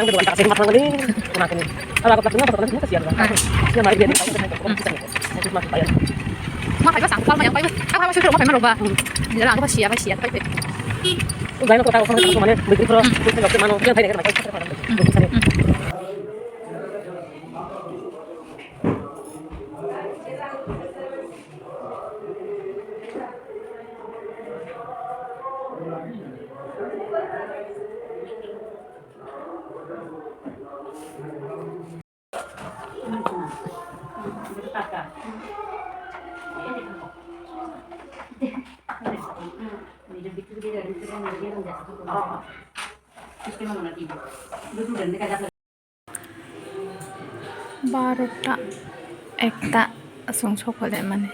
yang kedua kasih makan ini kurang ini kalau aku pernah pernah kasihan kan ya mari dia itu masuk bayar mà phải có sẵn con màยังไปเอาไปช่วยเราไปมาหรอกว่าเดี๋ยวหลังก็ไปเสียไปเป็ด gaya aku tahu kamu mana begitu terus kita ke mana dia tadi kan macam বারোটা একটা সকালে মানে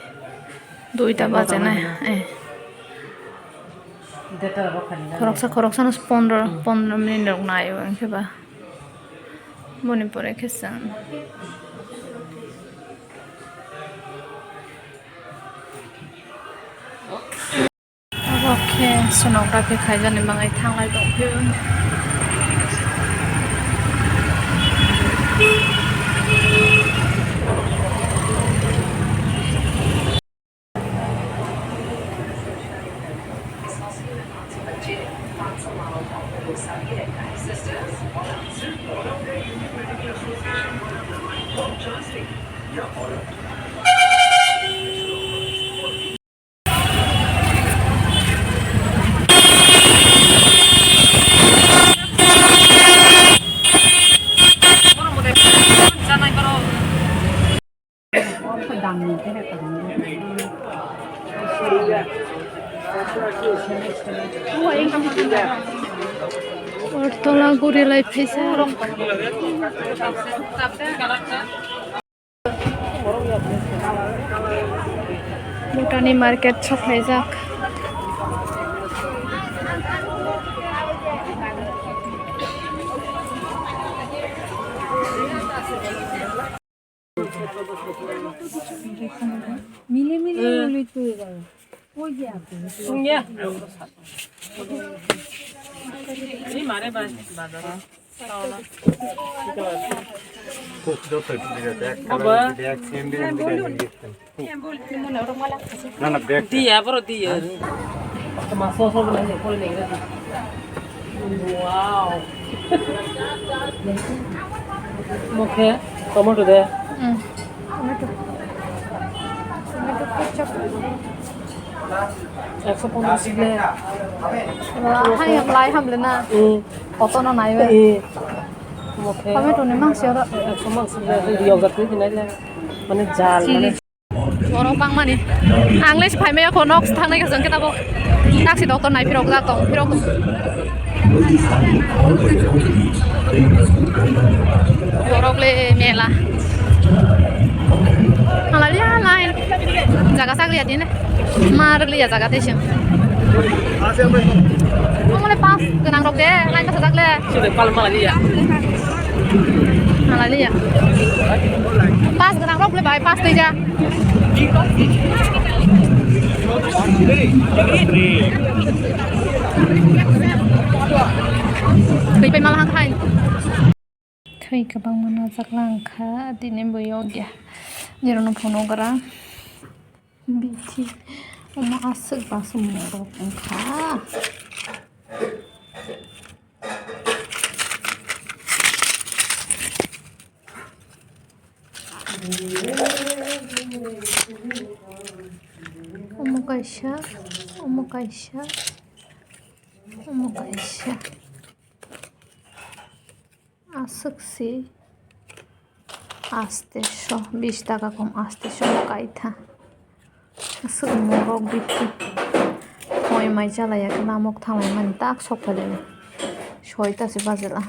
2টা বাজে না খরকসানো 15 minute নাই খেবা মনে পড়ে খেসান oke sonography khaijani mangai thanglai dongphio Ortola gurilai pesa Botani market sofajak Mili tu sungnya ini mana bazar dia baru dia masuk lagi boleh nih wow oke tomato deh tomato kecap 150 sile hai yang lain hamlen na auto na nai we okay kami to ne mang sia ra 150 sile di yogurt ni nai le mane jal mane orang pang mani angles phai me ko nok thang nai ka jang ke ta bo taxi doctor nai phirok ja tong phirok borok le mela halal ya lain jaga sak lihat ini marag liya jaga tesim mulai pas genang rok deh lain ka sadak le sudah palem liya halal liya pas genang rok le bypass deh jaไปมาlang kain thai ka bang mana jaklang kha dine boyo dia jerono phono gara biti oma asuk basum morok kha Omo kaisha asuk si aste 20 টাকা কম aste kaitha asuk morok biti hoi mai jalaya namok thamai man tak sokale 6টা se bajela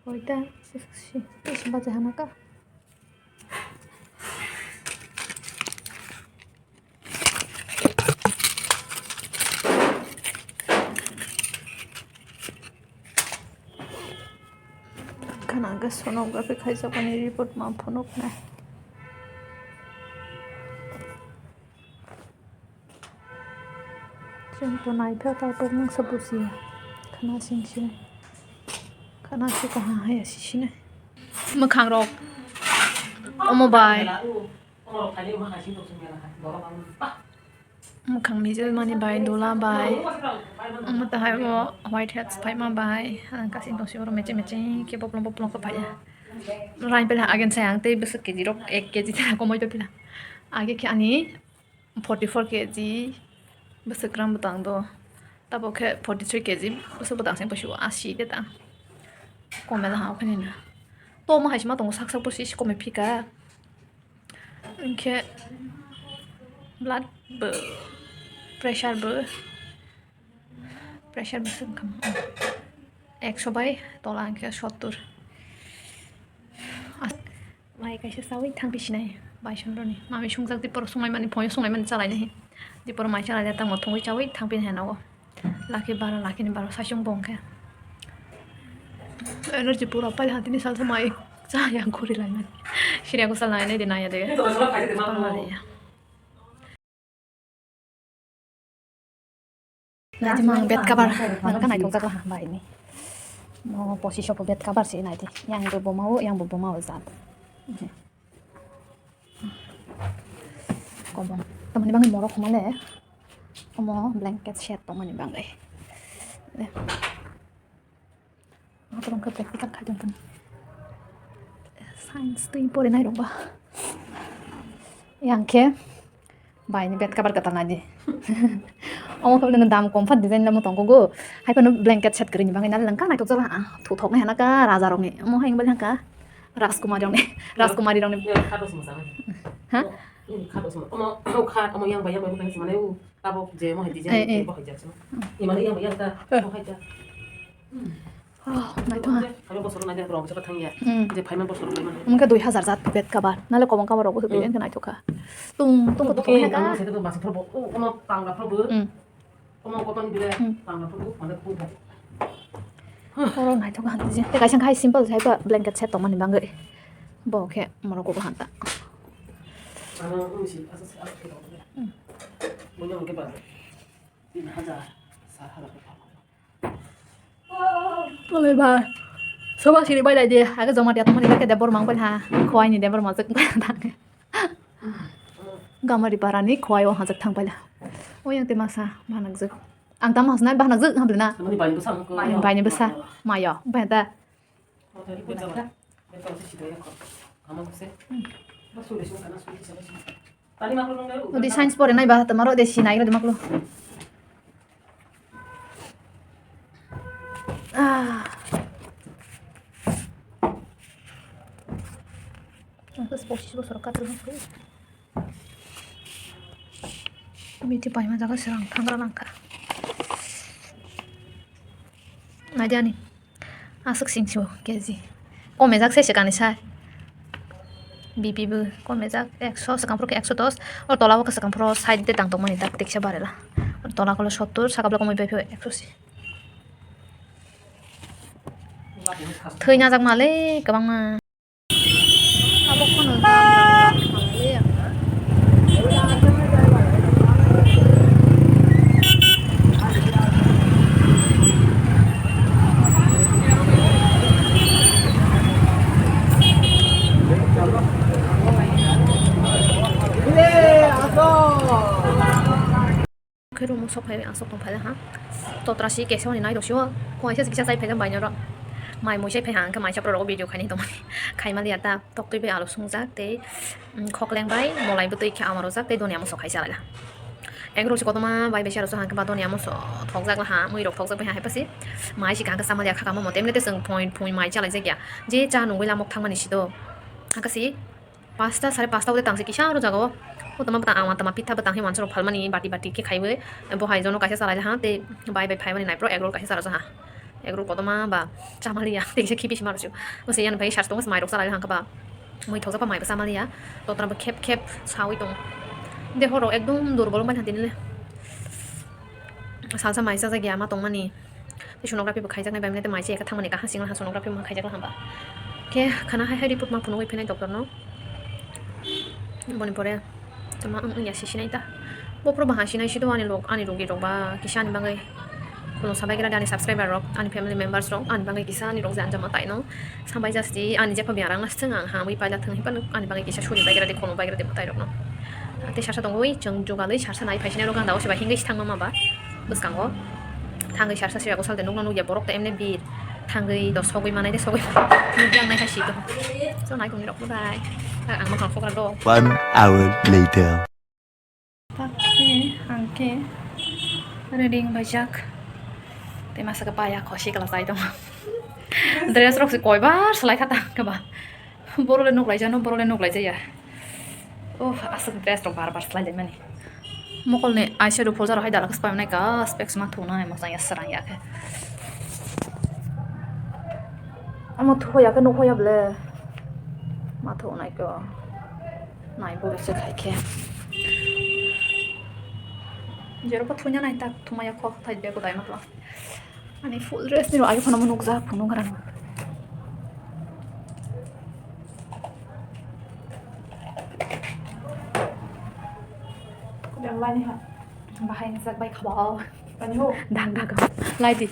6টা 6 baje hanaka Kanaga sonography khaisa pani report ma phonok na chen to nai pha ta to mang sabusi khana sing sing Kana si ko ha ya si shine. Makhang rok. Mobile. Makhang mi jel mani bai dola bai. Mata hai mo white hats pai ma bai. Ka sin to si ro meche meche ke poplong ko pai. Rain pela agen sayang te bes kg rok 1 kg ta ko moi pela. Age ke ani 44 kg bes gram butang do. Tabo ke 43 kg bes butang sen pasi 80 de ta. Komela ha khani na. To ma hashi ma tong sak sak pasi ko me phika. Ke blood pressure bes kam. 100 bai tolang ke 70. Mai kaisa sawi thang bisinai bai shondroni mami sungjak dipor sungai mani phoi sungai mani chalai nahi dipor mai chalai ta mothongoi chawi thangpin henago laki 12 laki ni 12 sasung bongke energy pura pai hatini salsa mai cha yang khori lai mani shirya ko salai nei dinaya de Nanti mang bed kabar nang kan nai thongjak la bai ni mo posisi po bed kabar si nai di yang bobo mau zat Komong teman bang morok mana ya? Komong blanket shed teman bang deh. Aku orang ke praktikal kajang pun. Sains tu impor nai rumah. Yang ke, bayi ni bed kabar kata ngaji. Omong kalau dengan dam komfort desain lamu tongko go. Hai pun blanket shed kering bang ini lengkap naik tu jalan. Tutok nih anak raja rong nih. Omong yang balik ka. Raskumari rong nih. Hah? Kamu yang bayar bukan semana itu, tapi jemu hati jemu bohong aja semua. Gimana yang bayar ta? Bohong aja. Naik tu ha. Kamu bos orang aja orang cepat tanya. Jadi payment bos orang mana? Mungkin 2000 zat bed kabar. Nala komong kabar aku sebelum naik tu ka. Tung ya ka. Kamu itu masih probo. Kamu tangga probo. Kamu kotor ni bila tangga probo mana pun. Orang naik tu ka hantar je. Teka yang kai simple saya pa blanket set teman bang ge. Boke morok ko hantar. Mesti asal saya kita orang. Punya orang kepada. 3,000 sahaja. Boleh bah. Sobat sini bay lagi. Agak zaman dia teman ini ke dapur mang pun ha. Kuai ni dapur masuk tang. Gambar di parani kuai orang masuk tang pala. Oh yang temasa bahanak zuk. Ang tamas na bahanak zuk hamil na. Kamu ni banyak besar. Banyak besar. Maya. Banyak. Kamu sih. Di sains pore nai bah tamaro de sinai lo dimaklo. Terus posisi lo sorokat lo. Miti pai ma jaga serang tanggra langka. Najani. Asuk singsu kezi. Kome jak se sekani sai. BP भी कौन में जाक 100 सकाम pro के 110 और तोला वो का सकाम प्रो साइड दे टांग तो मनी तक देखा बारेला और तोला को 70 सकाम प्रो कम पे 180 थैना जाक माले गोबां मा अब खनो माले Kero mo sok hai asok tong phala ha to trashi ke soni nai do sho ko ai se kisa sai phega bai noro mai mo sai phehang ka mai cha pro video khani to mai khai ma liata tok tui be alo sungjak te khokleng bai molai bu tui kha amaro jak te donia mo sok khai sala egro si kotoma bai be sharo so hang ka ba donia mo so thok jak la ha moi rok thok jak hai pasi mai si ka ka sama dia kha ka mo tem le te sung point mai cha lai jak ya je cha nungoi la mok thang mani si do ha ka si 5টা 5:30 udah tangsi kisah ro jago utama batang awan tama pitha batang he wansoro phalmani bati ke khaiwe bo hai jono kaise sala ha te bai bai phai mani nai pro egro kaise sala ha egro kotoma ba chamalia te se khipi simarju o se yan bai shar tong mai rok sala ha ka ba moi thoja pa mai ba samalia to tra ba khep sawi tong de horo ekdom durbol mai hatin le salsa mai sa gya ma tong mani te sonography ba khai jak nai bai mane te mai se ka thang mani ka hasing ha sonography ma khai jak la ha ba ke khana hai report ma phunoi phenai doctor no boni pore tama ya sisi nai ta bo pro bahasin nai sido ani rogi rok ba kisani bangai Kuno sampai kira dari subscriber rock, ani family members rock, ani bangai kisah ani rock jangan jama taino. Sampai jadi ani japa biarang nas cengang hami pada tengah pan ani bangai kisah suri bagai dari kuno bagai dari mutai rock no. Ate sarsa tongoi jeng juga dari sarsa naik pasien rock anda usai hingga istang mama ba. Bus kanggo. Tanggai sarsa sih aku sal denung nanu ya borok temne bit. Tanggai dos sogoi mana deh sogoi. Nujang naik kasih tuh. So naik kumi rock bye. Ang makan fokan do. 1 hour later. Angke. Reading bajak. Te masa kepaya kosi kelas itu. Dress rok si koi bar selai kata keba. Boro le nok lai jano boro le nok lai ya. Asal dress rok bar selai jadi mana. Mokol ne eyeshadow polza roh hai dalak spam naik ka specs mah thuna masanya serang ya ke. Amo thu ya ke nok ya ble. Ma thu naik ka. Naik boro se khai ke. Jero pa thunya naik tak thumaya kho thai be ko dai matla. Ani full dress ni ro ayo phana manuk za phunu ngaran. Yang lain ha. Bahai sak bai khabao. Pani ho. Dang ga ga. Lai di.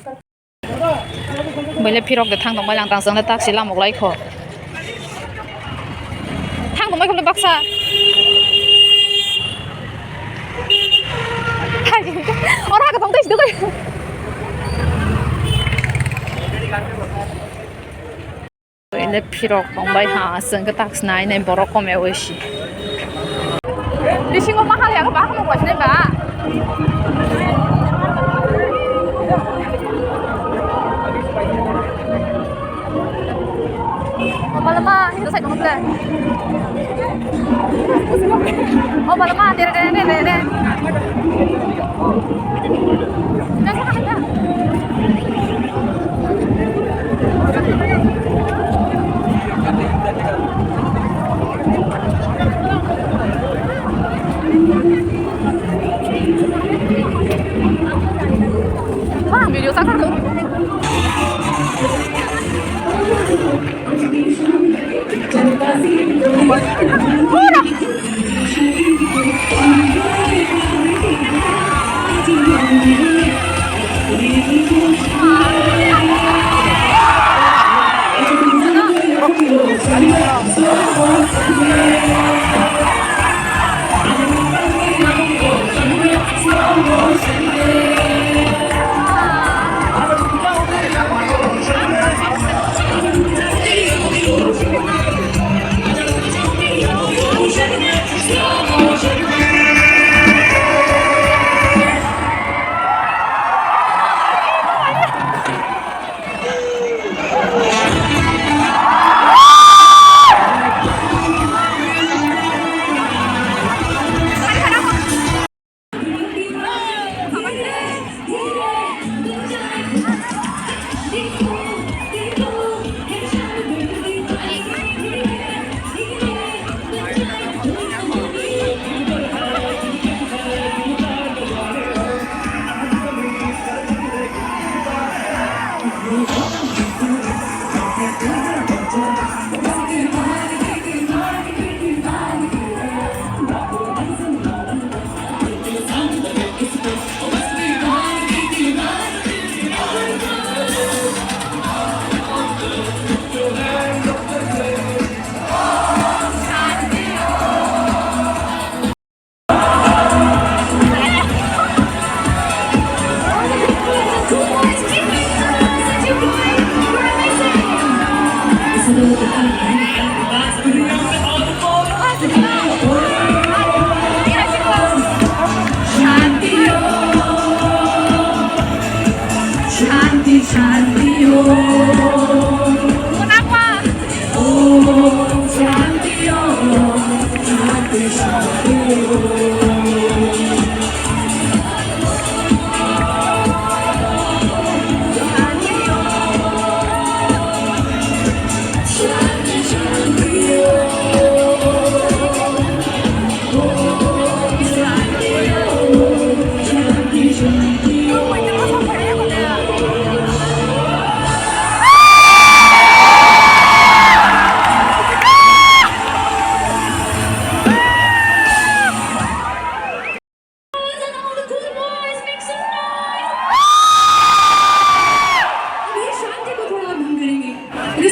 Bele phirok de thang dong bai lang tang sang da tak sila mok lai kho. Thang dong bai khom le baksa. Hai. Ora ka thong tais được rồi. Ele pirok bong bai ha seng ke tax nai nem borok ko me weshi. Di singo mahal ya ka ba mo kwasne ba. Malama itu sai dong ble. Oh malama dire dire. Jangan ada. Bang, video sakar tuh.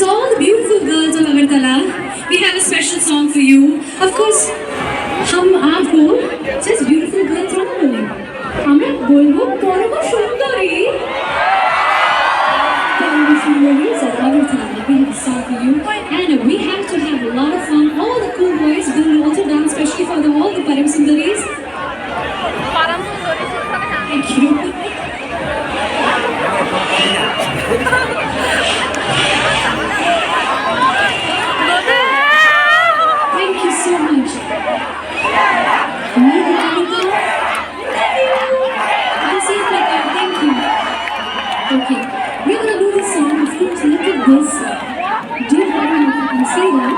all the beautiful girls of Agartala, we have a special song for you. Of course, हम आपको just beautiful girls ना बोलेंगे, हमें बोलबो परम सुंदरी. Perm Sundaris of Agartala, we have a song for you, and we have to have a lot of fun. All the cool boys will also dance, especially for all the Param Sundaris. Thank you. Thank you so much. Thank you. Okay, we're gonna do this song. Of course, look at this. Do you can see that?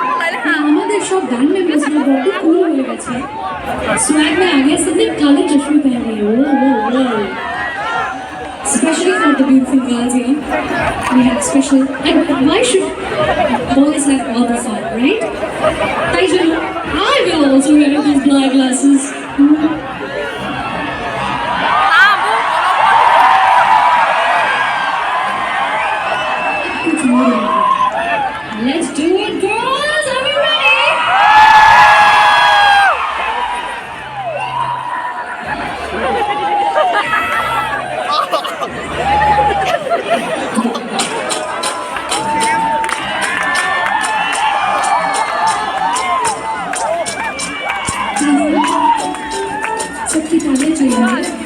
हमारे सब band members ने बहुत cool हो गए थे. Swag में आ गए, सबने काले चश्मे पहने हैं. Whoa. Especially for the beautiful girls here, we have special. And why should boys have all the fun, right? Taiju, I will also wear these black glasses. Let's do it, girls! Are we ready? सबकी तालियां चाहिए.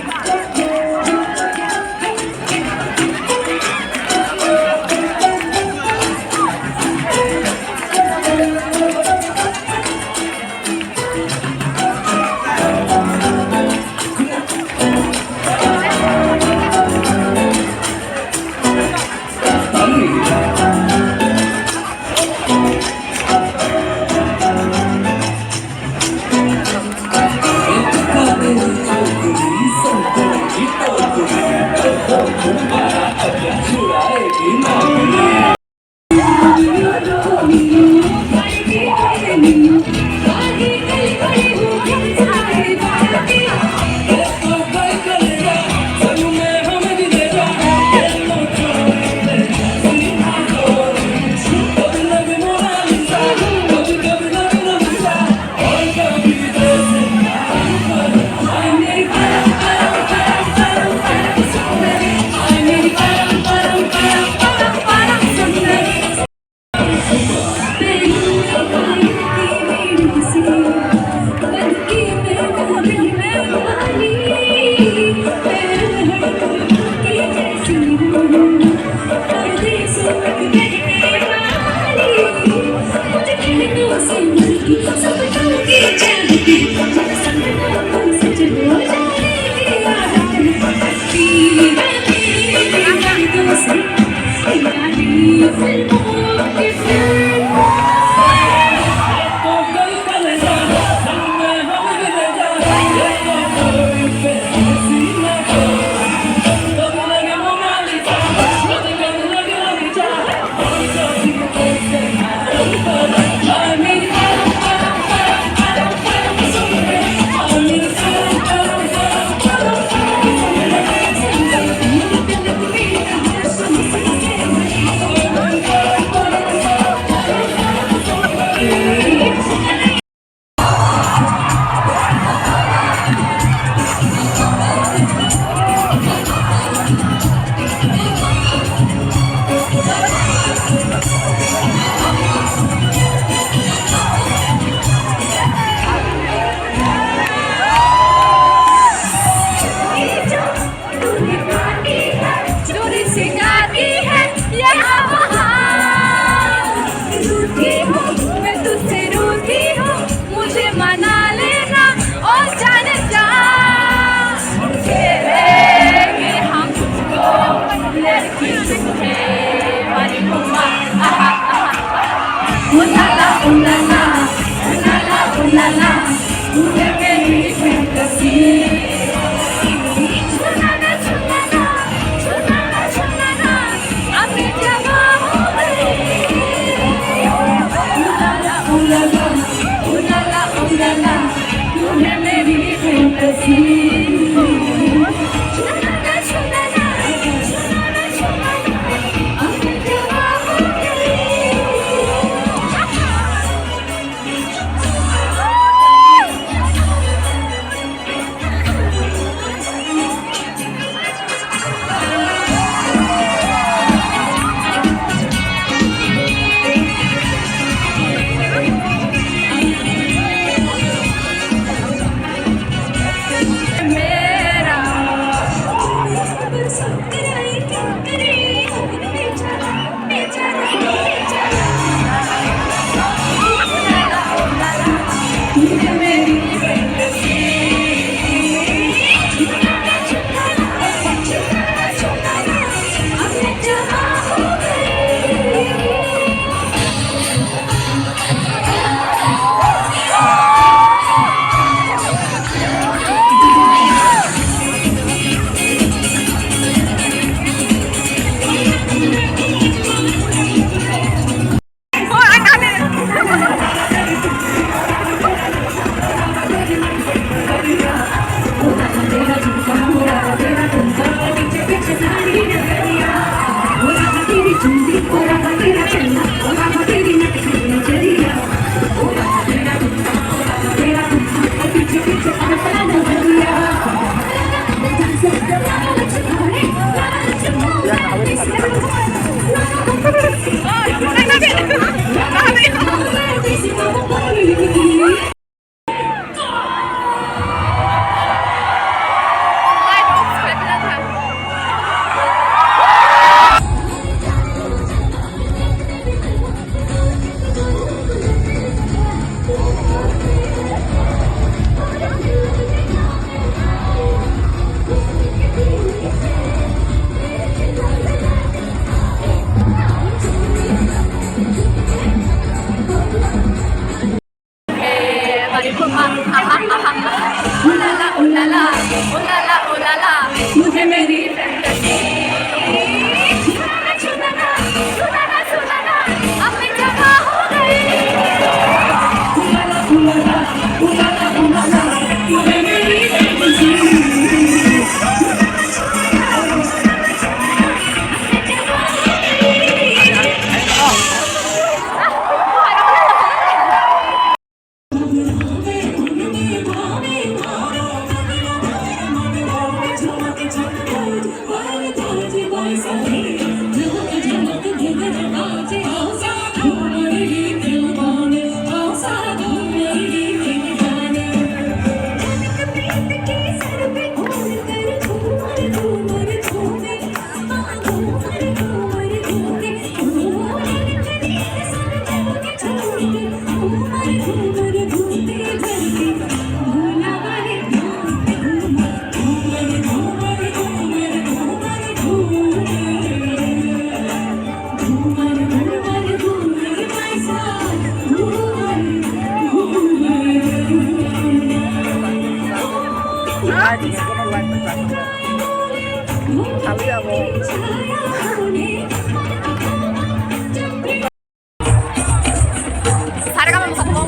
사례가면 무슨 뭐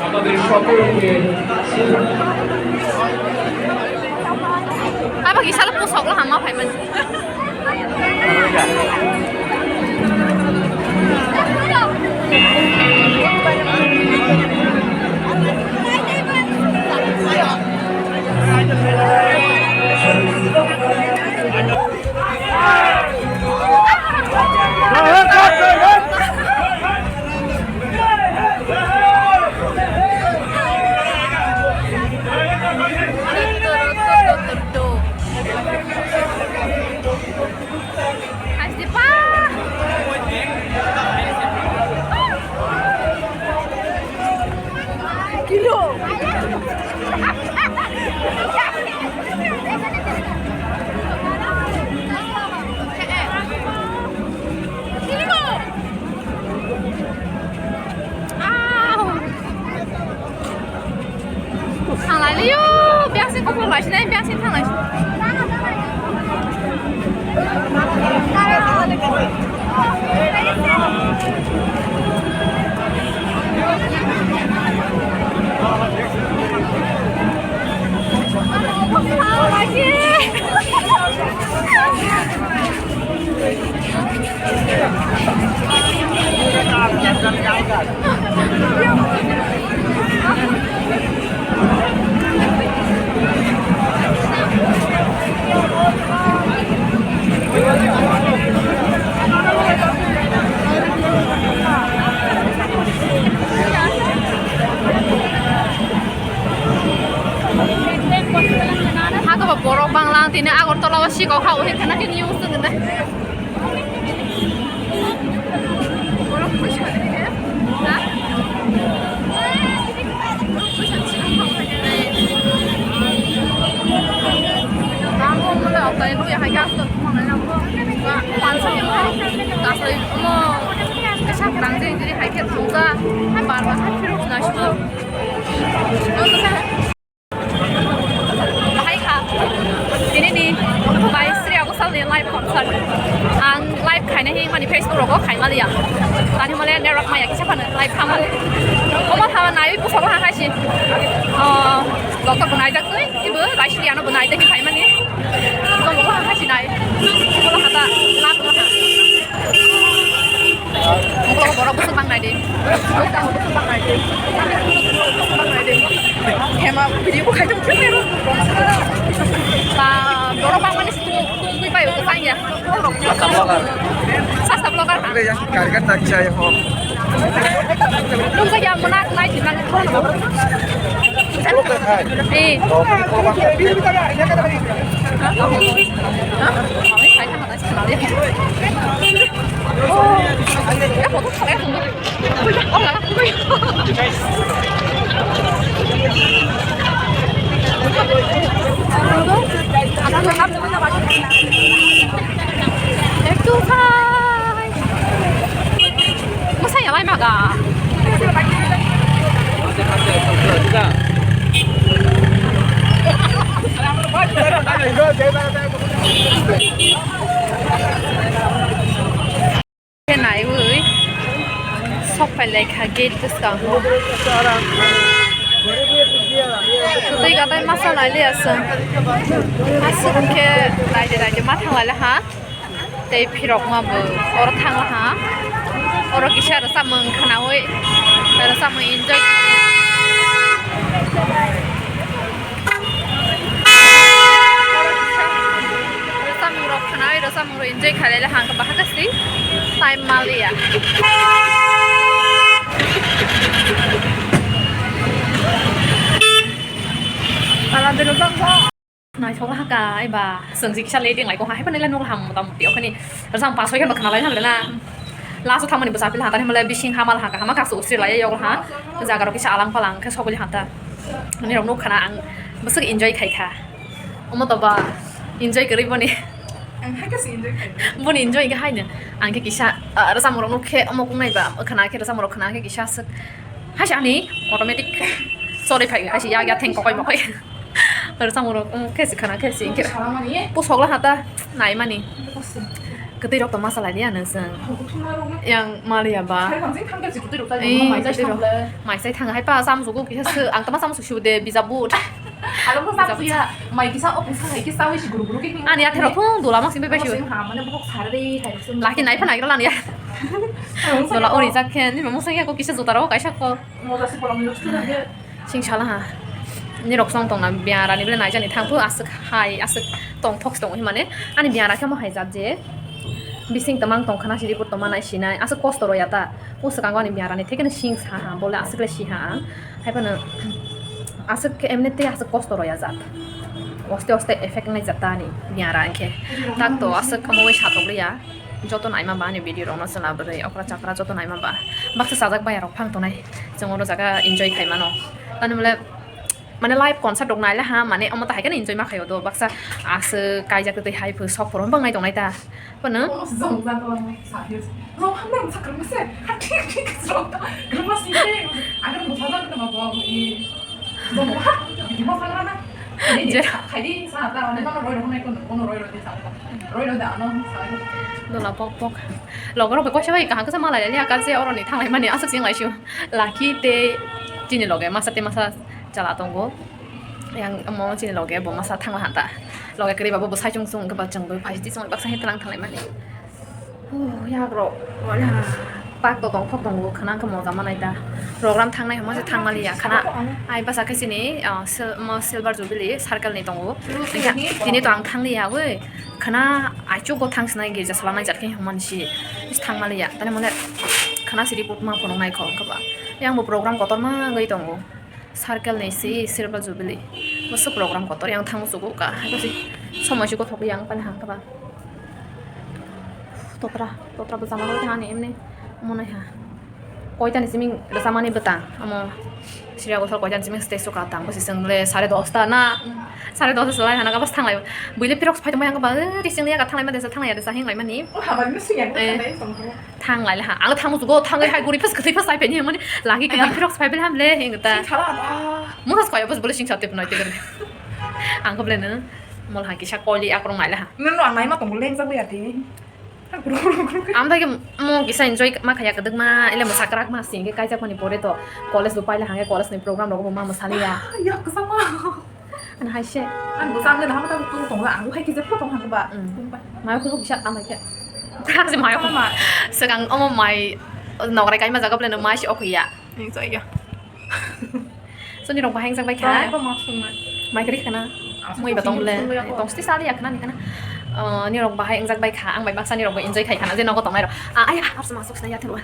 আমাদের সকলকে Ai bác ý sao nó mua sọc nó hàm mau phải mình. Thằng lại đi vô, bé xin không phải xin em, bé xin thằng này. Haga borok banglang tini agor tolawa siko kau he kana ke news ngene. Borok push kare ha? Rango mule atai lu ya haga sto mana rango. Wa pansa yang ha. Kasai mo. Kasa rangje jadi haike thuga. Ha bar bar ha phiru na shmo. này hi mani Facebook rồi có khai mà liền ta thì mà lên đểรับมาอยากกินพันไลฟ์ทำมันผมมาทำไหนผู้สาวหาใครสิก็คนไหนจะซื้อที่เบอร์ไลฟ์เรียนเอาคนไหนจะที่ไผ่มันนี่ก็บอกว่าใครสิไหนก็เราหาตาลากมาหาผมก็บอกเราผู้สมัครไหนดีผู้สมัครไหนดีแค่มาวิดีโอใครจะมาช่วยไหมลูกตาเราบางวันนี่สิตุ้งไปอยู่ก็สั่งอย่างSalsa vlogger hả? Caricat tak saya hop. Lúc bây giờ muốn ăn này thì ăn thôi mà. Đi. Phải thằng nào sẽ nói đi. Các bộ thuốc không em. Ông là masa ya mai maga cái này với sắp phải lấy cả gate tất cả tụi cái tay masa lại liền sơn masa cái đại mắt thằng lại là hả tay pirok mà bự orang thằng là hả orang kisah rasa mengkenai rasa mengenjoy rasa mengenai rasa mengenjoy kali lah hang kebahas sih time Malia kalau belum bangsa nói chung là cái bà sừng dịch chăn lấy tiếng lại có hai bên đây là nông làm tầm tiểu cái này rồi xong bà xoay cái bậc nào lấy thằng đấy là lá số thằng mình bớt sapil hả ta mình lấy bishing hamal hả cả hamal các số lấy yêu hả giờ cái đó cái alang palang cái số cái hả ta nàyเรา nông khana ang bớt sức enjoy khai khá ông mà bà enjoy cái ribbon này bún enjoy cái hay nè ang cái kisah rồi xongเรา nông cái ông cũng này bà khana cái rồi xongเราkhana cái kisah sức hay sao này automatic sorry phải hay gì ya thành coi mà coi rồi xong rồi cái gì khana cái gì cái bút sọc là hả ta này mà nè cái tiêu độc tôm masa lại đi ăn nữa yang Malia ba mày sẽ thằng hay ba sam số cũng kia sư ăn tôm sam số để bisa but Alam ko sa siya, may kisa o kisa hay kisa wish guru cái anh ya theo thung đủ lắm mắc xin bê Sim ha, mana bukok sari hay sim. laki naik panai kalau nih đủ là ori chắc khen nhưng mà muốn xem cái kisa dù taro cái chắc có Mo kasi polang minutes na dia. chính xác là haนี่รกซองตรงนั้นเบียร์นี่เป็นนายจันนี่ทางเพื่ออาศัยไฮอาศัยตรงท็อกซ์ตรงที่มันเนี่ยอันนี้เบียร์แค่มาให้จัดเจ้บิสิงตะมังตรงคณะศิริปุตตมันไอชินายอาศัยคอสต์รอยตาผู้สกังวันนี้เบียร์นี่เทคนิคชิงหาบอกเลยอาศัยเลยชิหาให้เป็นอาศัยเอ็มเนตี้อาศัยคอสต์รอยจัดวัสดุเอฟเฟกต์ในจัดตานี่เบียร์อันแค่ตักตัวอาศัยขโมยชาตกเลยอะจอตัวไหนมาบ้านเนี่ยวิดีโอเราสลับเลยออกราจากราจอตัวไหนมาบ้านบักษาจากใบเราพังตัวไหนจังหวะเราจะก็เอนจอยไข่มันเนาะตอนนี้มันเลยมันไลฟ์ก่อนสักตรงไหนแล้วฮะมันเนี่ยเอามาถ่ายกันอินจอยมากเลยตัวบักษาอาศัยกายจากตัวไฮเพื่อสอบผลบางในตรงไหนตาเพราะเนอะ Zongzan to lang sa ayos. Ro hamang sa kermas eh. Hati kasi ro. Kermas ini. Ada mo sadan na mabawa mo i. Zong ha. Di mo pala na. Kai di sa ta ano na roy ro na kono roy ro di sa. Roy ro da ano sa. โดนเราปอกเราก็เราไปก็ใช่ไหมกันก็จะมาหลายเนี่ยกันเสียเราในทางไหนมันเนี่ยอาศัยเสียงไหลชิวลักกี้เตจีนเราแกมาสัตย์มาสัตย์จะลาตรงกูยังมองจีนเราแกบอกมาสัตย์ทางละหันตาเราแกก็เลยแบบว่าใช้จงส่งกับจังเลยไปที่ส่งบักใช้ตารางทางไหนมันเนี่ยโอ้ยากหรอกว่าปากตัวตรงพวกตรงกูขนาดขโมยจะมาไหนตาโปรแกรมทางไหนมันจะทางมาเลยอะขนาดไอ้ภาษาแค่สินี้มาซิลเวอร์จูบิลี่สาร์เกลในตรงกูทีนี้ตัวทางเลยอะเว้ยขณะไอ้จุกก็ทางสนายเกจสลานัยจัดแข่งมันสิทางมาเลยอะแต่เนี่ยมันเนี่ยขณะสิริปุตมาพนงนายของกับว่ายังบุโปรแกรมก็ต้นมาเงยตรงกูสาร์เกลในสิซิลเวอร์จูบิลี่ว่าสุโปรแกรมก็ต้นยังทางมุสุกุกะให้ก็สิสมัยชุกก็ทบยังปัญหากับว่าตัวตราภาษามาเลยทางนี้มันเนี่ยมันเนี่ยฮะก้อยจันทร์สิมิงภาษามันเนี่ยเบตังอ่ะมั้งสิริอากุศลก้อยจันทร์สิมิงสเตสสุกาตังก็สิซึ่งเลยสาระดอสตานะสาระดอสสลายฮะนะก็ภาษาทางไหนบุยเล็บพิรอกสไปต์ตัวยังก็แบบดิซึ่งเนี่ยกับทางไหนมันเดสทางไหนเดสทางไหนมันนี่ Oh, ha,มันไม่เสียงกันเลยสองคน ทางไหนเลยฮะอังก็ทางมุสุกุทางไอ้ไฮกูริพัสก็ที่ภาษาเป็นยังมันหลังที่กับพิรอกสไปต์เป็นทำเลยเองก็แต่มึงทัศน์ก็ยังภาษาบริสิงชาติเป็นหน่อยเต็มเลยอังก็เป็นเนอะมอลหากิชากอยลีอักรงไหนเลยฮะ นั่นหวานไหมมาตรงเล่งสักเบียดที Am tadi mau kisah enjoy maka ya kedek mah ile masak kerak mah sih kayak siapa nih pore to college lupa lah hangge college nih program lo mau masali ya Ya kesama. an hai she An busan ke nama tahu tuh tong lah, aku kayak kita potong hang ba. mai aku bisa tambah ke tak sih mai aku sekarang mai nong rai kai mah jaga plan mai sih oke ya Ini saya. so ni rong baheng sang bai ka Apa maksudnya? mai kiri kana mui batong le tong sti sali ya kana ni kana ni rong baheng sang bai ka ang bai baksa ni rong bai enjoy kai kana je nong ko tong lai ro ayah harus masuk sana ya terus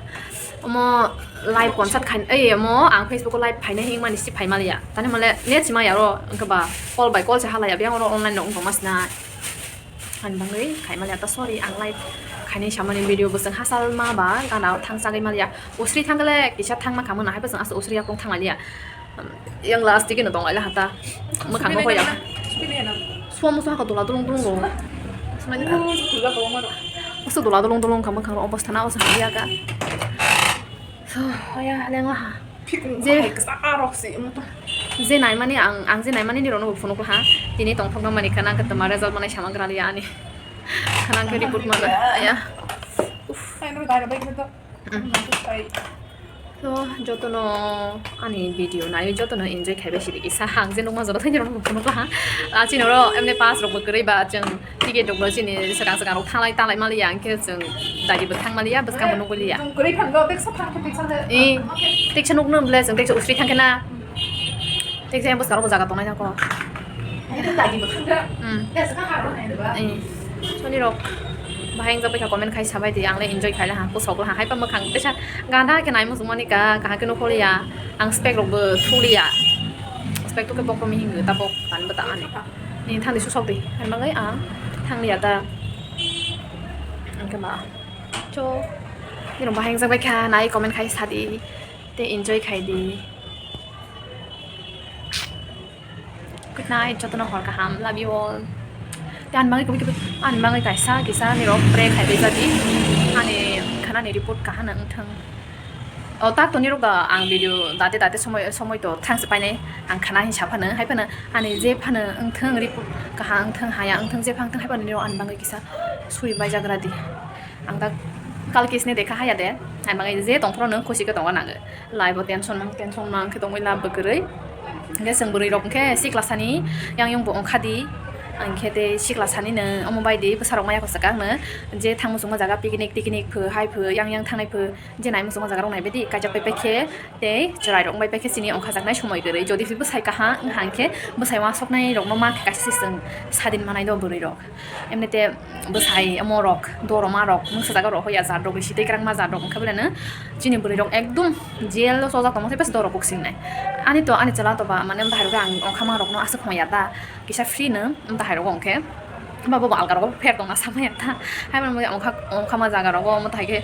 mo live concert kan mo ang Facebook ko live phai na hing mani si phai mali ya tane male net si ma ya ro ang ka ba call by call se hala ya biang ro online no ko mas na an bang ei khai mali ta sorry ang live khai ni shamani video bu sang hasal ma ba ka na thang sa gai mali ya usri thang gale kisha thang ma kamu na hai ba sang as usri ya kong thang mali ya yang last tikin no dong lai la hata ma khang ko ya suam musa ka dola dolong dolong ro sebenarnya Juga kalau mau. musa dola dolong dolong kamu khang ro obos thana os dia ka so ya leng la Jadi kesarok sih, mau je nai mani ang je nai mani ni rono phone ko ha tini tong thong mani kana ka tama result mani sama gra liya ani kana ke report ma ya Ay, no tayo baik itu. so joto no ani video na yo joto no enjoy khaibe siri ki sa hang je no ma joto thai rono phone ko ha a chi no ro emne pass ro ko kri ba chang ticket dok lo chi ni sakang sakang ro thang lai ta lai ma liya ke chang dai di thang ma liya bas ka mo no ko liya Kuri kan go tek sap tek sang de. tek chanuk no ble chang tek usri thang kana tek je bas ka ro jaga tong nai na ko Itu tadi betul enggak? Hmm. Ya sekarang ada ba. so ni ro bahengจะไปกับคอมเมนต์ใครสบายดีอังเลย enjoy ใครละฮะกูสอบละฮะให้ประมาณครั้งแต่ฉันงานได้แค่ไหนมุสมันนี่กะกะให้กันโนโคลียอังสเปกลงเบอร์ทูลียสเปกตุกบอกก็มีหิงตาบอกกันบตาอันนี้นี่ทางที่ชอบดีเห็นบ้างไงอ่ะทางเลียตาอันกันมาโจนี่ลงbaheng จะไปค่ะไหนคอมเมนต์ใครสดีแต่ enjoy ใครดี good night จตุนหอร์กะฮัม love you all dan bangai kami an bangai kisah ni rok pre khai dei jadi ani khana ni report ka hanang thang tak to ni rok ang video date somoi to thang se pai nei ang khana hi chha phana hai phana ani je phana ang thang report ka hang thang haya ang thang je phang thang hai phana ni ro an bangai kisah sui bai jagra di ang tak kal kisne dekha haya de an bangai je tong thro nang khosi ka tong na live tension mang ke tong oi la begrei nge sang buri rok ke si class ani yang yong bo ong khadi ang khete sikla sani ne omo bai de basarok maya ko sakang ne je thang musung ma jaga picnic pho hai pho yang thangnai pho je nai musung ma jaga rong nai bedi kajak pe khe te chrai rong bai pe khe sini ong khajak nai somoi gere jodi fi basai ka ha hang khe basai wa sok nai rong no ma ka siseng sadin manai do buri rok emne te basai amo rok do ro ma rok mung sa jaga ro hoya jar rok bisi te krang ma jar rok khabla ne jini buri rok ekdum jel lo so jak tomo se pas do rok sing nai ani chala to ba mane am dhairu gang ong khama rok no asuk hoya ta kisa free ne am hai rong ke ba ba algar ko pher dong na samaya ta hai man mo ong khama jaga ro mo thai ke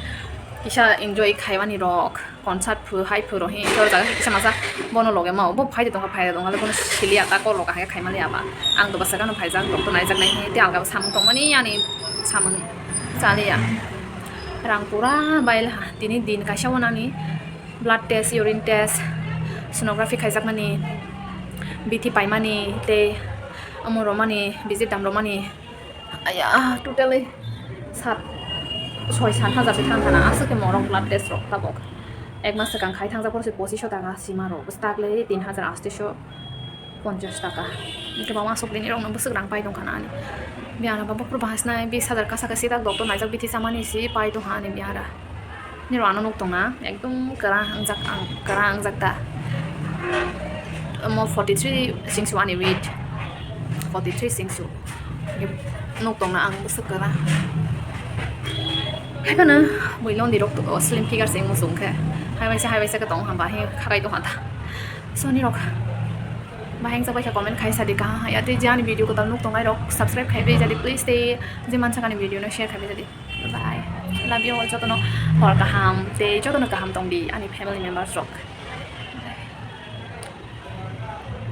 kisha enjoy khaimani rok concert phu hai phu ro he to jaga kisha masa bono loge ma bo phai de dong ale bono silia ta ko lo ka ha khaimali aba ang do basa kan phai jang dok to nai jak nai he te alga sam tong mani yani samang chale ya rang pura bail ha tini din ka shawona ni blood test urine test sonography khaijak mani bithi paimani te amo romani visit dam romani aya totally 6,000 ไปทางธนาซึ่งเป็นหมอรองรับเดสต์ตาบอกเอกมาสกังไข่ทางจากโปรเซสโพสิชตากาซิมาโรสตากเลย3,000 อาสติโช50 takaนี่ก็มาสุกเลยนี่รองน้ำบุษกรังไปตรงขนาดนี้เบียร์นะบอกว่า20,000 20,000 ka sakasi tak doktor najak bithi samani si pai to ha ni biara ni ro anok tong na ekdom kara angjak ta mo 43 singsu ani read 43 singsu nok tong na ang busuk kara hai pa na mui lon di rok to slim figure sing mo sung khe hai bai sa ka tong ham ba he khagai to han ta so ni rok ma heng sa bai ka comment khai sa di ka ya te jani video ko tam nok tong ai rok subscribe khai be jadi please stay je man sa ka ni video no share khai be jadi bye love you all jotono hor ka ham te jotono ka ham tong di ani family members rok